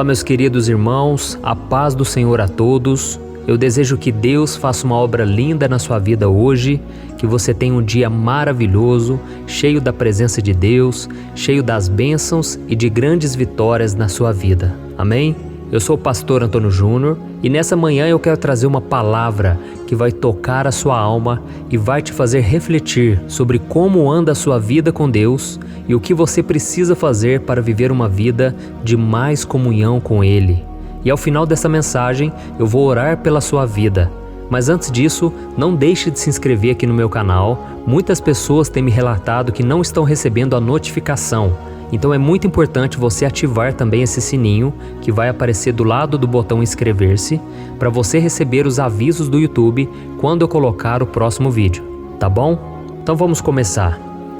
meus queridos irmãos, a paz do Senhor a todos. Eu desejo que Deus faça uma obra linda na sua vida hoje, que você tenha um dia maravilhoso, cheio da presença de Deus, cheio das bênçãos e de grandes vitórias na sua vida. Amém? Eu sou o pastor Antônio Júnior e nessa manhã eu quero trazer uma palavra que vai tocar a sua alma e vai te fazer refletir sobre como anda a sua vida com Deus e o que você precisa fazer para viver uma vida de mais comunhão com Ele. E ao final dessa mensagem eu vou orar pela sua vida. Mas antes disso, não deixe de se inscrever aqui no meu canal. Muitas pessoas têm me relatado que não estão recebendo a notificação. Então é muito importante você ativar também esse sininho que vai aparecer do lado do botão inscrever-se para você receber os avisos do YouTube quando eu colocar o próximo vídeo, tá bom? Então vamos começar.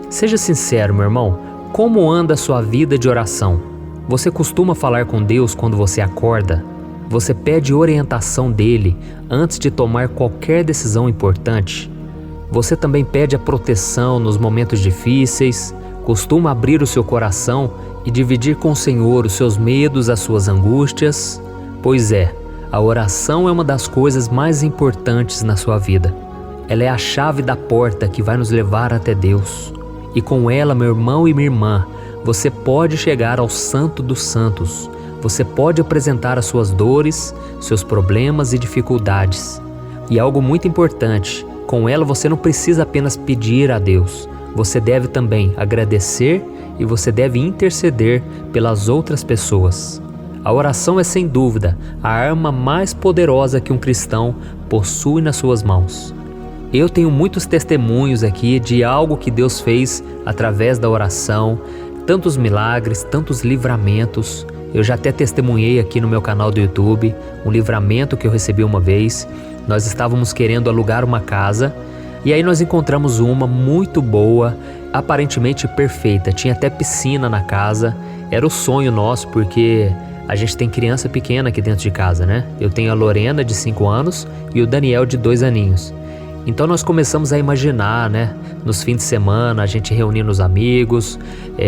Seja sincero, meu irmão, como anda a sua vida de oração? Você costuma falar com Deus quando você acorda? Você pede orientação dele antes de tomar qualquer decisão importante? Você também pede a proteção nos momentos difíceis? Costuma abrir o seu coração e dividir com o Senhor os seus medos, as suas angústias? Pois é, a oração é uma das coisas mais importantes na sua vida. Ela é a chave da porta que vai nos levar até Deus. E com ela, meu irmão e minha irmã, você pode chegar ao Santo dos Santos. Você pode apresentar as suas dores, seus problemas e dificuldades. E algo muito importante, com ela você não precisa apenas pedir a Deus. Você deve também agradecer e você deve interceder pelas outras pessoas. A oração é sem dúvida a arma mais poderosa que um cristão possui nas suas mãos. Eu tenho muitos testemunhos aqui de algo que Deus fez através da oração, tantos milagres, tantos livramentos. Eu já até testemunhei aqui no meu canal do YouTube um livramento que eu recebi uma vez. Nós estávamos querendo alugar uma casa. E aí nós encontramos uma muito boa, aparentemente perfeita, tinha até piscina na casa, era o sonho nosso porque a gente tem criança pequena aqui dentro de casa, né? Eu tenho a Lorena de 5 anos e o Daniel de 2 aninhos. Então nós começamos a imaginar, né? Nos fins de semana a gente reunindo os amigos,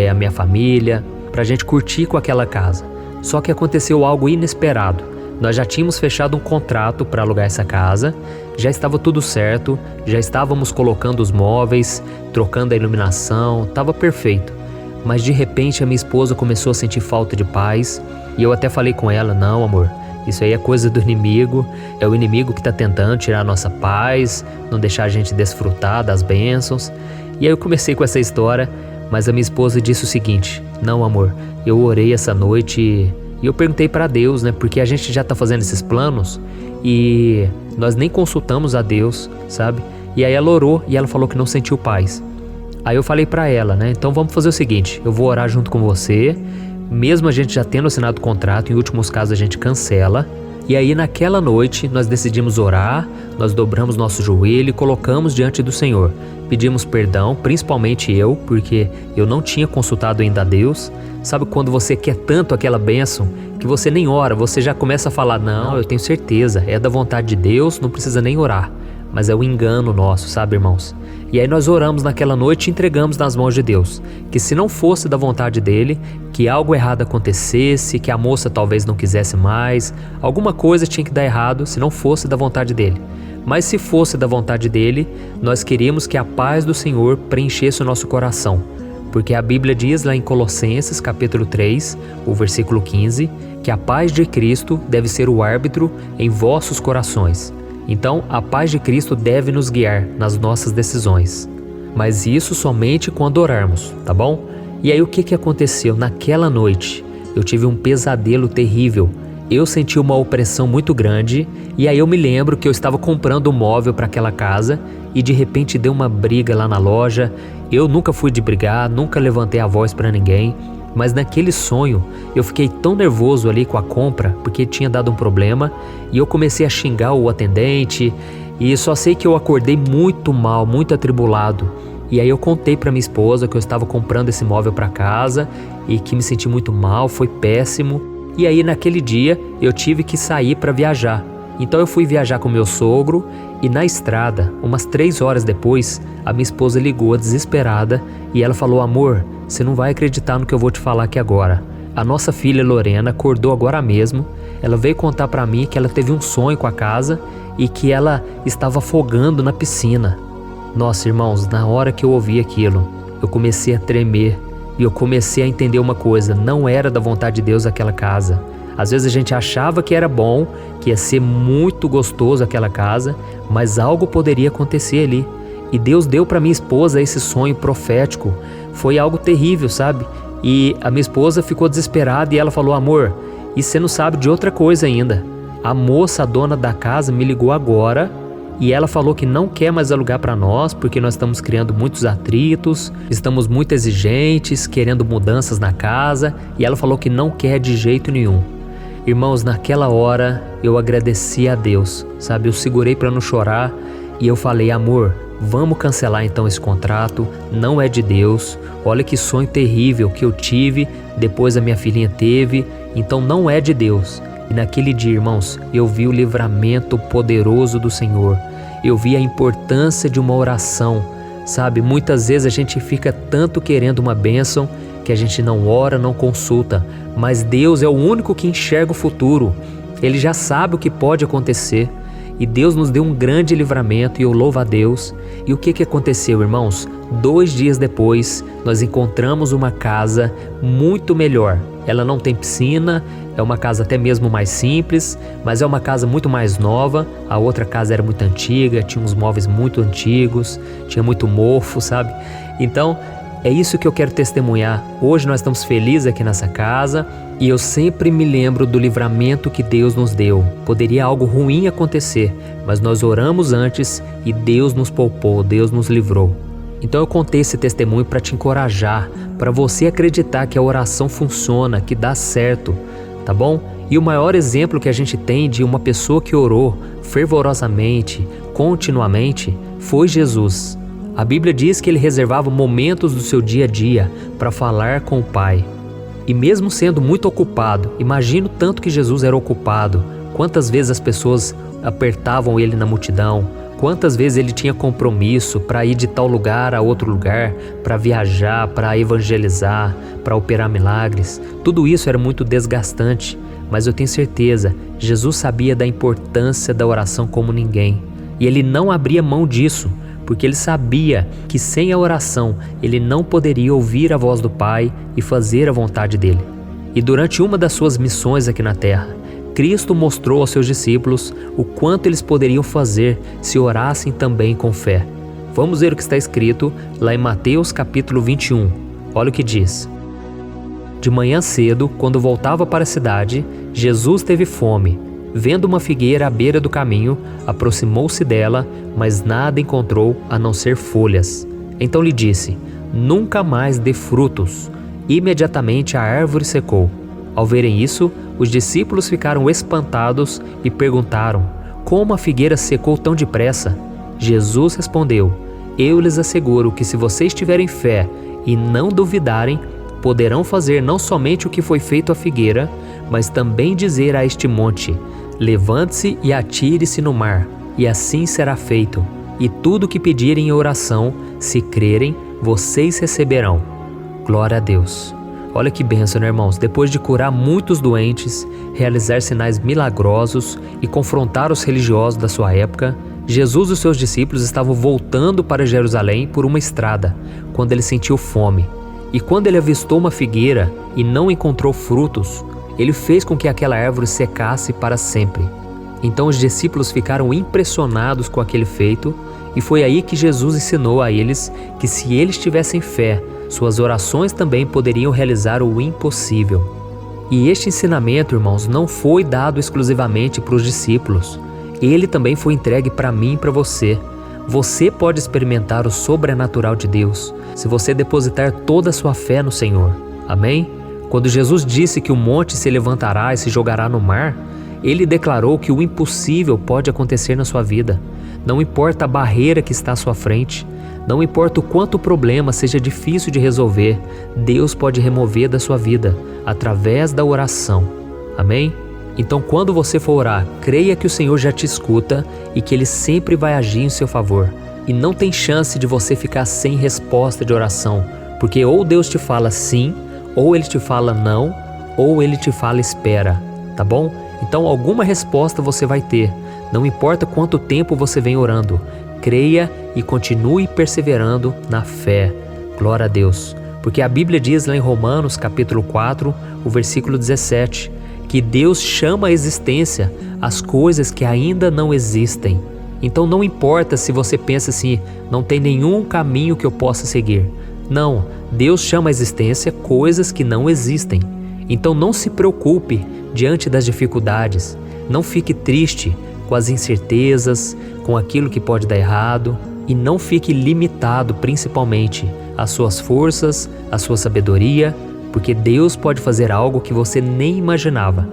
a minha família, pra gente curtir com aquela casa. Só que aconteceu algo inesperado. Nós já tínhamos fechado um contrato para alugar essa casa, já estava tudo certo, já estávamos colocando os móveis, trocando a iluminação, estava perfeito. Mas de repente a minha esposa começou a sentir falta de paz e eu até falei com ela, não amor, isso aí é coisa do inimigo, é o inimigo que está tentando tirar a nossa paz, não deixar a gente desfrutar das bênçãos. E aí eu comecei com essa história, mas a minha esposa disse o seguinte, não amor, eu orei essa noite e eu perguntei para Deus, né? Porque a gente já tá fazendo esses planos e nós nem consultamos a Deus, sabe? E aí ela orou e ela falou que não sentiu paz. Aí eu falei para ela, né? Então vamos fazer o seguinte, eu vou orar junto com você, mesmo a gente já tendo assinado o contrato, em últimos casos a gente cancela. E aí naquela noite nós decidimos orar, nós dobramos nosso joelho e colocamos diante do Senhor. Pedimos perdão, principalmente eu, porque eu não tinha consultado ainda a Deus. Sabe quando você quer tanto aquela bênção que você nem ora, você já começa a falar, não, eu tenho certeza, é da vontade de Deus, não precisa nem orar. Mas é o engano nosso, sabe irmãos? E aí nós oramos naquela noite e entregamos nas mãos de Deus, que se não fosse da vontade dele, que algo errado acontecesse, que a moça talvez não quisesse mais, alguma coisa tinha que dar errado se não fosse da vontade dele. Mas se fosse da vontade dele, nós queríamos que a paz do Senhor preenchesse o nosso coração. Porque a Bíblia diz lá em Colossenses capítulo 3, o versículo 15, que a paz de Cristo deve ser o árbitro em vossos corações. Então, a paz de Cristo deve nos guiar nas nossas decisões. Mas isso somente quando orarmos, tá bom? E aí o que aconteceu? Naquela noite, eu tive um pesadelo terrível. Eu senti uma opressão muito grande e aí eu me lembro que eu estava comprando um móvel para aquela casa e de repente deu uma briga lá na loja. Eu nunca fui de brigar, nunca levantei a voz para ninguém. Mas naquele sonho, eu fiquei tão nervoso ali com a compra, porque tinha dado um problema, e eu comecei a xingar o atendente, e só sei que eu acordei muito mal, muito atribulado. E aí eu contei para minha esposa que eu estava comprando esse móvel para casa, e que me senti muito mal, foi péssimo. E aí naquele dia, eu tive que sair para viajar. Então eu fui viajar com meu sogro, e na estrada, umas 3 horas depois, a minha esposa ligou desesperada, e ela falou, amor, você não vai acreditar no que eu vou te falar aqui agora. A nossa filha Lorena acordou agora mesmo. Ela veio contar para mim que ela teve um sonho com a casa e que ela estava afogando na piscina. Nossa, irmãos, na hora que eu ouvi aquilo, eu comecei a tremer e eu comecei a entender uma coisa: não era da vontade de Deus aquela casa. Às vezes a gente achava que era bom, que ia ser muito gostoso aquela casa, mas algo poderia acontecer ali. E Deus deu para minha esposa esse sonho profético. Foi algo terrível, sabe? E a minha esposa ficou desesperada e ela falou: amor, e você não sabe de outra coisa ainda. A moça, a dona da casa, me ligou agora e ela falou que não quer mais alugar para nós porque nós estamos criando muitos atritos, estamos muito exigentes, querendo mudanças na casa, e ela falou que não quer de jeito nenhum. Irmãos, naquela hora eu agradeci a Deus, sabe? Eu segurei para não chorar e eu falei: amor, vamos cancelar então esse contrato, não é de Deus. Olha que sonho terrível que eu tive, depois a minha filhinha teve, então não é de Deus. E naquele dia, irmãos, eu vi o livramento poderoso do Senhor. Eu vi a importância de uma oração, sabe? Muitas vezes a gente fica tanto querendo uma bênção que a gente não ora, não consulta, mas Deus é o único que enxerga o futuro. Ele já sabe o que pode acontecer. E Deus nos deu um grande livramento e eu louvo a Deus. E o que aconteceu, irmãos? 2 dias depois, nós encontramos uma casa muito melhor. Ela não tem piscina, é uma casa até mesmo mais simples, mas é uma casa muito mais nova. A outra casa era muito antiga, tinha uns móveis muito antigos, tinha muito mofo, sabe? Então, é isso que eu quero testemunhar. Hoje nós estamos felizes aqui nessa casa e eu sempre me lembro do livramento que Deus nos deu. Poderia algo ruim acontecer, mas nós oramos antes e Deus nos poupou, Deus nos livrou. Então eu contei esse testemunho para te encorajar, para você acreditar que a oração funciona, que dá certo, tá bom? E o maior exemplo que a gente tem de uma pessoa que orou fervorosamente, continuamente, foi Jesus. A Bíblia diz que ele reservava momentos do seu dia a dia para falar com o Pai. E mesmo sendo muito ocupado, imagina o tanto que Jesus era ocupado, quantas vezes as pessoas apertavam ele na multidão, quantas vezes ele tinha compromisso para ir de tal lugar a outro lugar, para viajar, para evangelizar, para operar milagres. Tudo isso era muito desgastante, mas eu tenho certeza, Jesus sabia da importância da oração como ninguém. E ele não abria mão disso, porque ele sabia que sem a oração ele não poderia ouvir a voz do Pai e fazer a vontade dele. E durante uma das suas missões aqui na terra, Cristo mostrou aos seus discípulos o quanto eles poderiam fazer se orassem também com fé. Vamos ver o que está escrito lá em Mateus capítulo 21. Olha o que diz. De manhã cedo, quando voltava para a cidade, Jesus teve fome. Vendo uma figueira à beira do caminho, aproximou-se dela, mas nada encontrou a não ser folhas. Então lhe disse: nunca mais dê frutos. Imediatamente a árvore secou. Ao verem isso, os discípulos ficaram espantados e perguntaram: como a figueira secou tão depressa? Jesus respondeu: eu lhes asseguro que se vocês tiverem fé e não duvidarem, poderão fazer não somente o que foi feito à figueira, mas também dizer a este monte: levante-se e atire-se no mar, e assim será feito. E tudo o que pedirem em oração, se crerem, vocês receberão. Glória a Deus. Olha que bênção, né, irmãos? Depois de curar muitos doentes, realizar sinais milagrosos e confrontar os religiosos da sua época, Jesus e os seus discípulos estavam voltando para Jerusalém por uma estrada, quando ele sentiu fome. E quando ele avistou uma figueira e não encontrou frutos, ele fez com que aquela árvore secasse para sempre. Então os discípulos ficaram impressionados com aquele feito, e foi aí que Jesus ensinou a eles que se eles tivessem fé, suas orações também poderiam realizar o impossível. E este ensinamento, irmãos, não foi dado exclusivamente para os discípulos. Ele também foi entregue para mim e para você. Você pode experimentar o sobrenatural de Deus se você depositar toda a sua fé no Senhor. Amém? Quando Jesus disse que o monte se levantará e se jogará no mar, ele declarou que o impossível pode acontecer na sua vida. Não importa a barreira que está à sua frente, não importa o quanto o problema seja difícil de resolver, Deus pode remover da sua vida através da oração. Amém? Então, quando você for orar, creia que o Senhor já te escuta e que Ele sempre vai agir em seu favor. E não tem chance de você ficar sem resposta de oração, porque ou Deus te fala sim, ou Ele te fala não, ou Ele te fala espera, tá bom? Então alguma resposta você vai ter, não importa quanto tempo você vem orando. Creia e continue perseverando na fé. Glória a Deus. Porque a Bíblia diz lá em Romanos capítulo 4, o versículo 17, que Deus chama à existência as coisas que ainda não existem. Então não importa se você pensa assim, não tem nenhum caminho que eu possa seguir. Não, Deus chama à existência coisas que não existem. Então não se preocupe diante das dificuldades, não fique triste com as incertezas, com aquilo que pode dar errado, e não fique limitado principalmente às suas forças, à sua sabedoria, porque Deus pode fazer algo que você nem imaginava.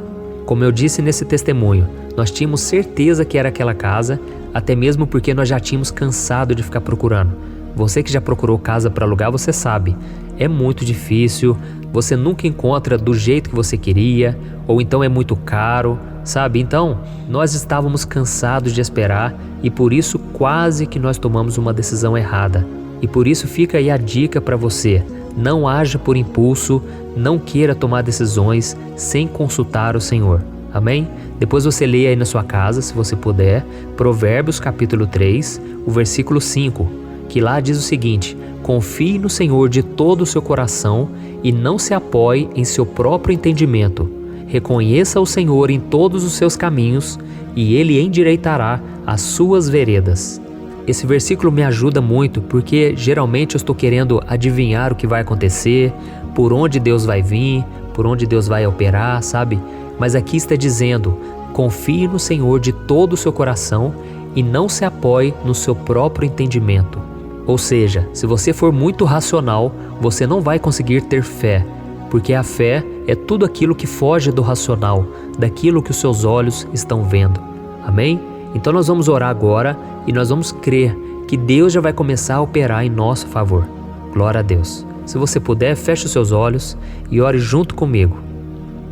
Como eu disse nesse testemunho, nós tínhamos certeza que era aquela casa, até mesmo porque nós já tínhamos cansado de ficar procurando. Você que já procurou casa para alugar, você sabe, é muito difícil, você nunca encontra do jeito que você queria, ou então é muito caro, sabe? Então, nós estávamos cansados de esperar e por isso quase que nós tomamos uma decisão errada. E por isso fica aí a dica para você, não haja por impulso, não queira tomar decisões sem consultar o Senhor. Amém? Depois você lê aí na sua casa, se você puder, Provérbios capítulo 3, o versículo 5, que lá diz o seguinte: confie no Senhor de todo o seu coração e não se apoie em seu próprio entendimento. Reconheça o Senhor em todos os seus caminhos e Ele endireitará as suas veredas. Esse versículo me ajuda muito porque geralmente eu estou querendo adivinhar o que vai acontecer, por onde Deus vai vir, por onde Deus vai operar, sabe? Mas aqui está dizendo, confie no Senhor de todo o seu coração e não se apoie no seu próprio entendimento. Ou seja, se você for muito racional, você não vai conseguir ter fé, porque a fé é tudo aquilo que foge do racional, daquilo que os seus olhos estão vendo. Amém? Então nós vamos orar agora e nós vamos crer que Deus já vai começar a operar em nosso favor. Glória a Deus. Se você puder, feche os seus olhos e ore junto comigo.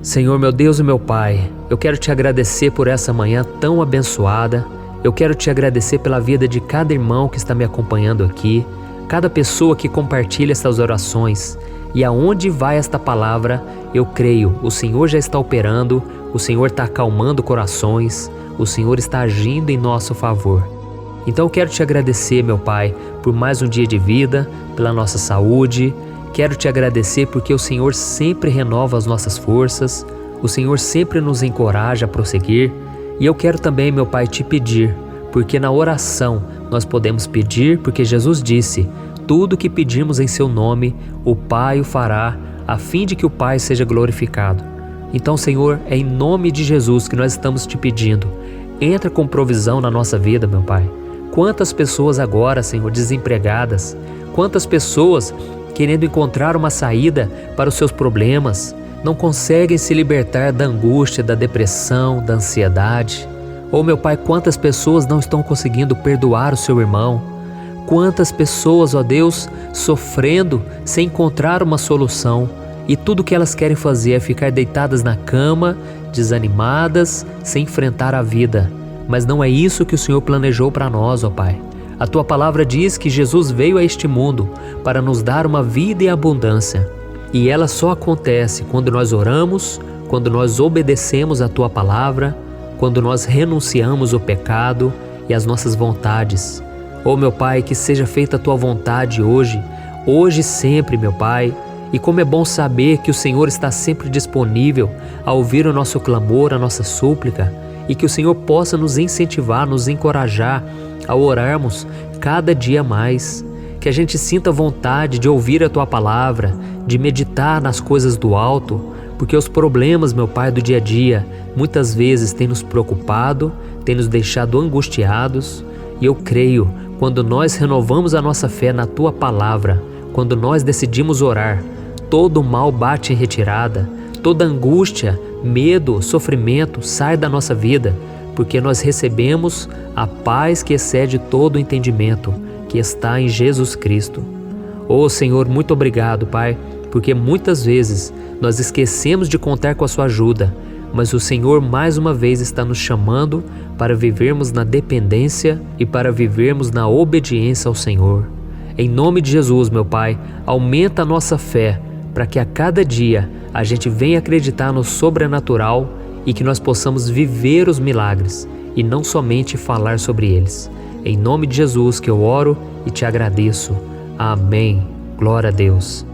Senhor, meu Deus e meu Pai, eu quero te agradecer por essa manhã tão abençoada. Eu quero te agradecer pela vida de cada irmão que está me acompanhando aqui, cada pessoa que compartilha essas orações. E aonde vai esta palavra, eu creio, o Senhor já está operando, o Senhor está acalmando corações, o Senhor está agindo em nosso favor. Então eu quero te agradecer, meu Pai, por mais um dia de vida, pela nossa saúde. Quero te agradecer porque o Senhor sempre renova as nossas forças, o Senhor sempre nos encoraja a prosseguir. E eu quero também, meu Pai, te pedir, porque na oração nós podemos pedir, porque Jesus disse, tudo que pedirmos em seu nome, o Pai o fará, a fim de que o Pai seja glorificado. Então, Senhor, é em nome de Jesus que nós estamos te pedindo. Entra com provisão na nossa vida, meu Pai. Quantas pessoas agora, Senhor, desempregadas, quantas pessoas querendo encontrar uma saída para os seus problemas, não conseguem se libertar da angústia, da depressão, da ansiedade. Oh, meu Pai, quantas pessoas não estão conseguindo perdoar o seu irmão? Quantas pessoas, ó Deus, sofrendo sem encontrar uma solução, e tudo que elas querem fazer é ficar deitadas na cama, desanimadas, sem enfrentar a vida. Mas não é isso que o Senhor planejou para nós, ó Pai. A Tua palavra diz que Jesus veio a este mundo para nos dar uma vida em abundância. E ela só acontece quando nós oramos, quando nós obedecemos a Tua palavra, quando nós renunciamos o pecado e as nossas vontades. Oh, meu Pai, que seja feita a Tua vontade hoje e sempre, meu Pai. E como é bom saber que o Senhor está sempre disponível a ouvir o nosso clamor, a nossa súplica, e que o Senhor possa nos incentivar, nos encorajar a orarmos cada dia mais. Que a gente sinta vontade de ouvir a Tua palavra, de meditar nas coisas do alto, porque os problemas, meu Pai, do dia a dia, muitas vezes têm nos preocupado, têm nos deixado angustiados. E eu creio, quando nós renovamos a nossa fé na Tua palavra, quando nós decidimos orar, todo o mal bate em retirada, toda angústia, medo, sofrimento sai da nossa vida, porque nós recebemos a paz que excede todo o entendimento, que está em Jesus Cristo. Oh, Senhor, muito obrigado, Pai, porque muitas vezes nós esquecemos de contar com a Sua ajuda, mas o Senhor mais uma vez está nos chamando para vivermos na dependência e para vivermos na obediência ao Senhor. Em nome de Jesus, meu Pai, aumenta a nossa fé, para que a cada dia a gente venha acreditar no sobrenatural e que nós possamos viver os milagres e não somente falar sobre eles. Em nome de Jesus que eu oro e te agradeço. Amém. Glória a Deus.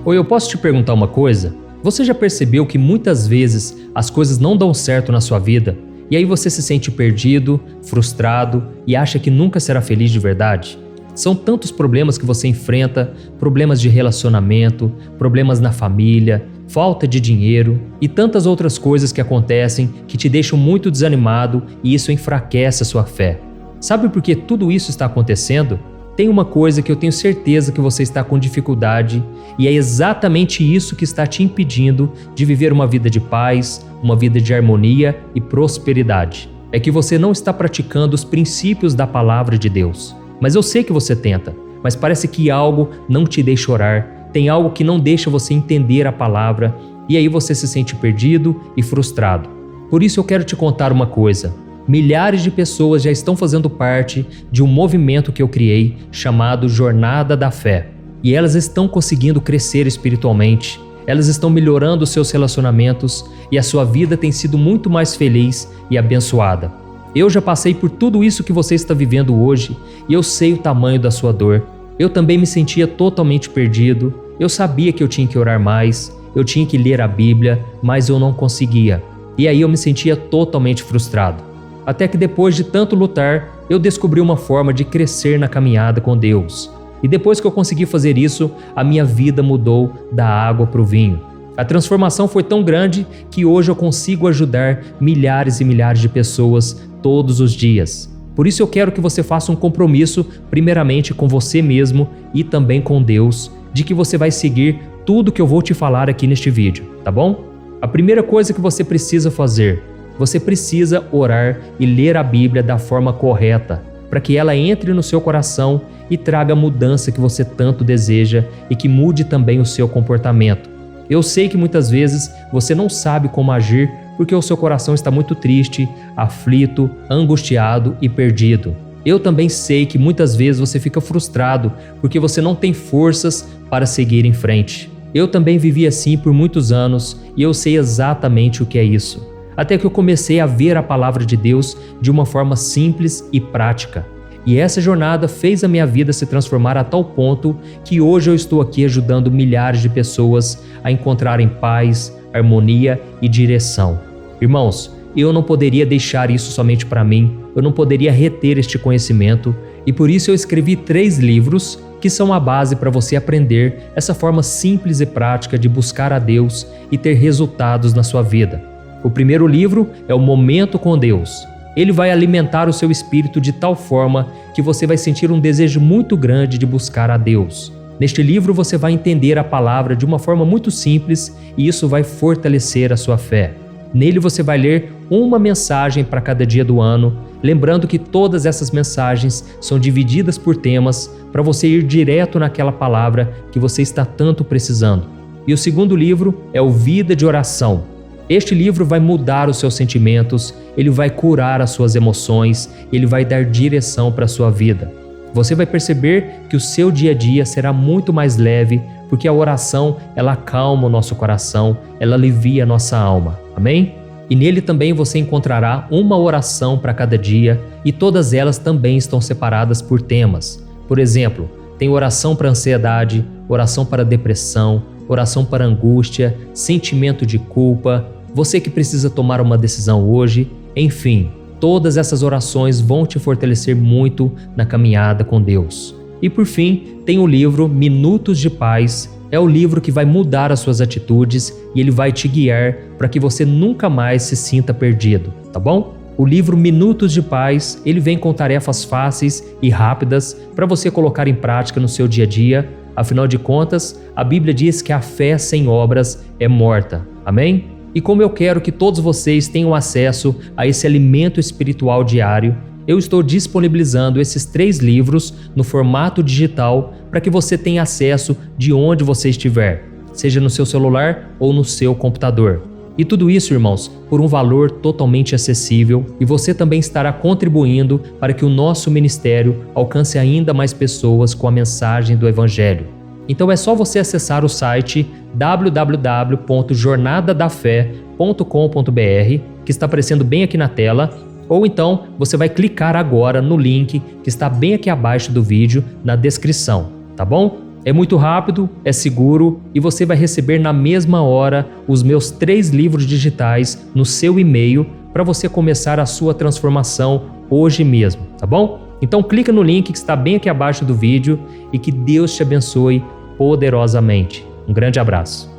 Oi, eu posso te perguntar uma coisa? Você já percebeu que muitas vezes as coisas não dão certo na sua vida e aí você se sente perdido, frustrado e acha que nunca será feliz de verdade? São tantos problemas que você enfrenta, problemas de relacionamento, problemas na família, falta de dinheiro e tantas outras coisas que acontecem que te deixam muito desanimado e isso enfraquece a sua fé. Sabe por que tudo isso está acontecendo? Tem uma coisa que eu tenho certeza que você está com dificuldade e é exatamente isso que está te impedindo de viver uma vida de paz, uma vida de harmonia e prosperidade. É que você não está praticando os princípios da palavra de Deus. Mas eu sei que você tenta, mas parece que algo não te deixa orar, tem algo que não deixa você entender a palavra e aí você se sente perdido e frustrado. Por isso eu quero te contar uma coisa. Milhares de pessoas já estão fazendo parte de um movimento que eu criei chamado Jornada da Fé. E elas estão conseguindo crescer espiritualmente, elas estão melhorando seus relacionamentos e a sua vida tem sido muito mais feliz e abençoada. Eu já passei por tudo isso que você está vivendo hoje e eu sei o tamanho da sua dor. Eu também me sentia totalmente perdido, eu sabia que eu tinha que orar mais, eu tinha que ler a Bíblia, mas eu não conseguia. E aí eu me sentia totalmente frustrado. Até que depois de tanto lutar, eu descobri uma forma de crescer na caminhada com Deus. E depois que eu consegui fazer isso, a minha vida mudou da água para o vinho. A transformação foi tão grande que hoje eu consigo ajudar milhares e milhares de pessoas todos os dias. Por isso eu quero que você faça um compromisso, primeiramente com você mesmo e também com Deus, de que você vai seguir tudo que eu vou te falar aqui neste vídeo, tá bom? A primeira coisa que você precisa fazer, você precisa orar e ler a Bíblia da forma correta, para que ela entre no seu coração e traga a mudança que você tanto deseja e que mude também o seu comportamento. Eu sei que muitas vezes você não sabe como agir porque o seu coração está muito triste, aflito, angustiado e perdido. Eu também sei que muitas vezes você fica frustrado porque você não tem forças para seguir em frente. Eu também vivi assim por muitos anos e eu sei exatamente o que é isso. Até que eu comecei a ver a palavra de Deus de uma forma simples e prática. E essa jornada fez a minha vida se transformar a tal ponto que hoje eu estou aqui ajudando milhares de pessoas a encontrarem paz, harmonia e direção. Irmãos, eu não poderia deixar isso somente para mim, eu não poderia reter este conhecimento e por isso eu escrevi 3 livros que são a base para você aprender essa forma simples e prática de buscar a Deus e ter resultados na sua vida. O primeiro livro é o Momento com Deus. Ele vai alimentar o seu espírito de tal forma que você vai sentir um desejo muito grande de buscar a Deus. Neste livro você vai entender a palavra de uma forma muito simples e isso vai fortalecer a sua fé. Nele você vai ler uma mensagem para cada dia do ano, lembrando que todas essas mensagens são divididas por temas para você ir direto naquela palavra que você está tanto precisando. E o segundo livro é o Vida de Oração. Este livro vai mudar os seus sentimentos, ele vai curar as suas emoções, ele vai dar direção para a sua vida. Você vai perceber que o seu dia a dia será muito mais leve, porque a oração, ela acalma o nosso coração, ela alivia a nossa alma. Amém? E nele também você encontrará uma oração para cada dia e todas elas também estão separadas por temas. Por exemplo, tem oração para ansiedade, oração para depressão, oração para angústia, sentimento de culpa, você que precisa tomar uma decisão hoje, enfim, todas essas orações vão te fortalecer muito na caminhada com Deus. E por fim, tem o livro Minutos de Paz, é o livro que vai mudar as suas atitudes e ele vai te guiar para que você nunca mais se sinta perdido, tá bom? O livro Minutos de Paz, ele vem com tarefas fáceis e rápidas para você colocar em prática no seu dia a dia. Afinal de contas, a Bíblia diz que a fé sem obras é morta. Amém? E como eu quero que todos vocês tenham acesso a esse alimento espiritual diário, eu estou disponibilizando esses 3 livros no formato digital para que você tenha acesso de onde você estiver, seja no seu celular ou no seu computador. E tudo isso, irmãos, por um valor totalmente acessível e você também estará contribuindo para que o nosso ministério alcance ainda mais pessoas com a mensagem do Evangelho. Então é só você acessar o site www.jornadadafé.com.br, que está aparecendo bem aqui na tela, ou então você vai clicar agora no link que está bem aqui abaixo do vídeo, na descrição, tá bom? É muito rápido, é seguro e você vai receber na mesma hora os meus 3 livros digitais no seu e-mail para você começar a sua transformação hoje mesmo, tá bom? Então clica no link que está bem aqui abaixo do vídeo e que Deus te abençoe poderosamente. Um grande abraço.